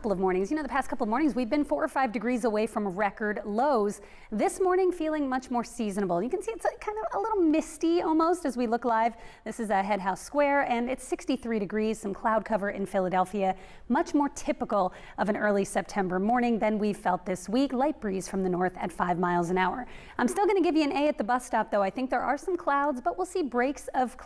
Couple of mornings. The past couple of mornings we've been 4 or 5 degrees away from record lows. This morning feeling much more seasonable. You can see it's kind of a little misty almost as we look live. This is Head House Square and it's 63 degrees, some cloud cover in Philadelphia. Much more typical of an early September morning than we've felt this week. Light breeze from the north at 5 miles an hour. I'm still going to give you an A at the bus stop though. I think there are some clouds, but we'll see breaks of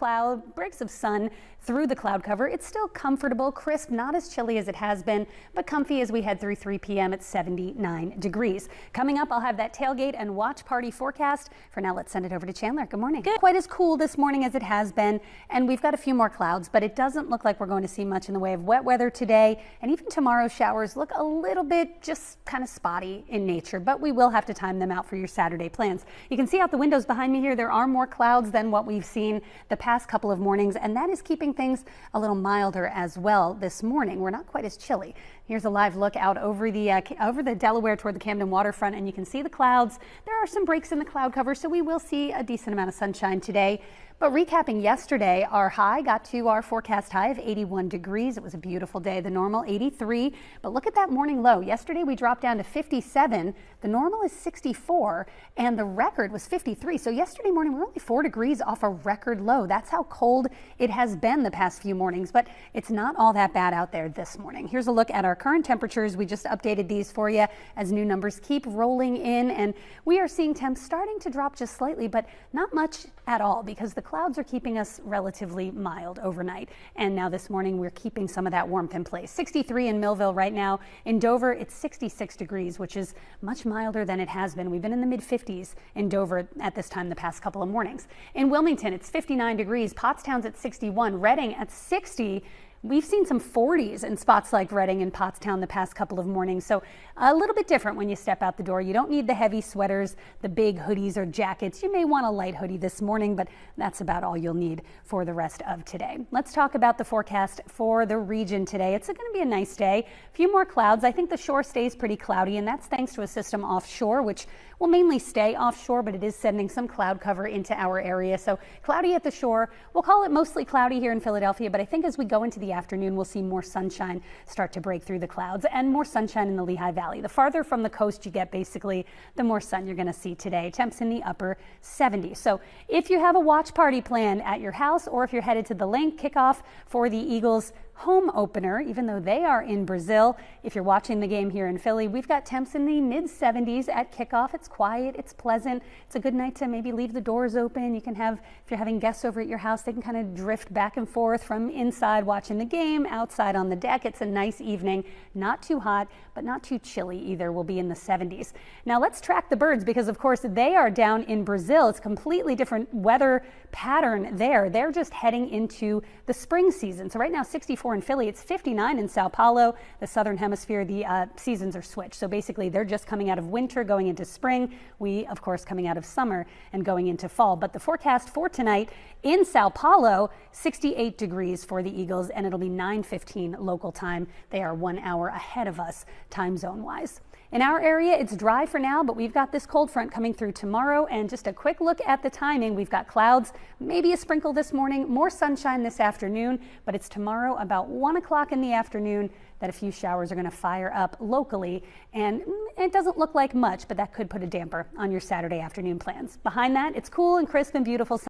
sun through the cloud cover. It's still comfortable, crisp, not as chilly as it has been, but comfy as we head through 3 p.m. at 79 degrees. Coming up, I'll have that tailgate and watch party forecast. For now, let's send it over to Chandler. Good morning. Good. Quite as cool this morning as it has been, and we've got a few more clouds, but it doesn't look like we're going to see much in the way of wet weather today, and even tomorrow's showers look a little bit just kind of spotty in nature, but we will have to time them out for your Saturday plans. You can see out the windows behind me here, there are more clouds than what we've seen the past couple of mornings, and that is keeping things a little milder as well this morning. We're not quite as chilly. Here's a live look out over the Delaware toward the Camden waterfront, and you can see the clouds. There are some breaks in the cloud cover, so we will see a decent amount of sunshine today. But recapping yesterday, our high got to our forecast high of 81 degrees. It was a beautiful day. The normal 83. But look at that morning low. Yesterday we dropped down to 57. The normal is 64 and the record was 53. So yesterday morning we were only 4 degrees off a record low. That's how cold it has been the past few mornings, but it's not all that bad out there this morning. Here's a look at our current temperatures. We just updated these for you as new numbers keep rolling in, and we are seeing temps starting to drop just slightly, but not much at all because the clouds are keeping us relatively mild overnight. And now this morning we're keeping some of that warmth in place. 63 in Millville right now. In Dover it's 66 degrees, which is much milder than it has been. We've been in the mid 50s in Dover at this time the past couple of mornings. In Wilmington it's 59 degrees. Pottstown's at 61. Reading at 60. We've seen some 40s in spots like Reading and Pottstown the past couple of mornings, so a little bit different when you step out the door. You don't need the heavy sweaters, the big hoodies or jackets. You may want a light hoodie this morning, but that's about all you'll need for the rest of today. Let's talk about the forecast for the region today. It's going to be a nice day. A few more clouds. I think the shore stays pretty cloudy, and that's thanks to a system offshore, which will mainly stay offshore, but it is sending some cloud cover into our area. So cloudy at the shore. We'll call it mostly cloudy here in Philadelphia, but I think as we go into the afternoon, we'll see more sunshine start to break through the clouds and more sunshine in the Lehigh Valley. The farther from the coast you get, basically, the more sun you're going to see today. Temps in the upper 70s. So if you have a watch party plan at your house, or if you're headed to the Link kickoff for the Eagles home opener, even though they are in Brazil, if you're watching the game here in Philly, we've got temps in the mid 70s at kickoff. It's quiet, it's pleasant. It's a good night to maybe leave the doors open. You can have, if you're having guests over at your house, they can kind of drift back and forth from inside watching the game, outside on the deck. It's a nice evening, not too hot, but not too chilly either. We'll be in the 70s. Now let's track the birds because of course they are down in Brazil. It's a completely different weather pattern there. They're just heading into the spring season. So right now 64 in Philly, it's 59 in Sao Paulo. The southern hemisphere, the seasons are switched. So basically they're just coming out of winter, going into spring. We, of course, coming out of summer and going into fall. But the forecast for tonight in Sao Paulo, 68 degrees for the Eagles, and it'll be 9:15 local time. They are 1 hour ahead of us time zone wise. In our area, it's dry for now, but we've got this cold front coming through tomorrow. And just a quick look at the timing. We've got clouds, maybe a sprinkle this morning, more sunshine this afternoon, but it's tomorrow about 1 o'clock in the afternoon that a few showers are going to fire up locally. And it doesn't look like much, but that could put a damper on your Saturday afternoon plans. Behind that, it's cool and crisp and beautiful.